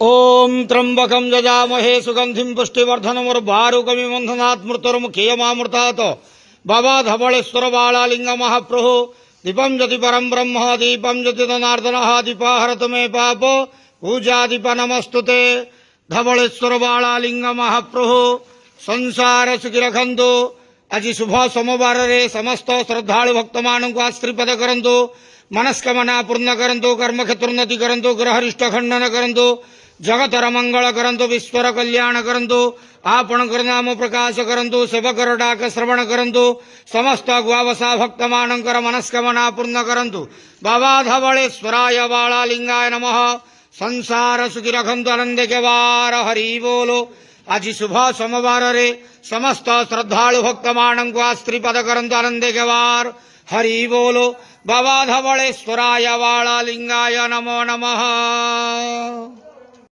ओम त्र्यंबकं यजामहे सुगंधिं पुष्टिवर्धनमुर्वारुकमिव बन्धनात् मृत्युर्मुखेयमामृतात् बाबा धवळेश्वर बालालिंग महाप्रभु दीपं ज्योति परं ब्रह्म दीपं ज्योति जनार्दनः दीपाहरतु मे पाप पूजा दीप नमस्तुते धवळेश्वर बालालिंग महाप्रभु संसार सुखी रखंतु। आज शुभ सोमवार रे समस्त श्रद्धालु भक्त मानक आश्रीपद करंतु, मनस्कामना पूर्ण करंतु, कर्मक्षेत्रोन्नति करंतु, ग्रहरिष्ट खंडन करंतु, जगतर मंगल करंतु, विश्वर कल्याण करंतु, आपणकर नाम प्रकाश करंतु, सेवकर डाक श्रवण करंतु, समस्त गुआवसा भक्त मानकर मनस्कामना पूर्ण करंतु। बाबा धवळेश्वराय बालालिंगाय नमः। संसार सुखी रखंतु, आनंद के वार हरि बोलो। आज शुभ सोमवार रे समस्त श्रद्धालु भक्त मानक आश्रीपद करंतु, आनंद के वार हरि बोलो। बाबा धवळेश्वराय बालालिंगाय नमो नमः।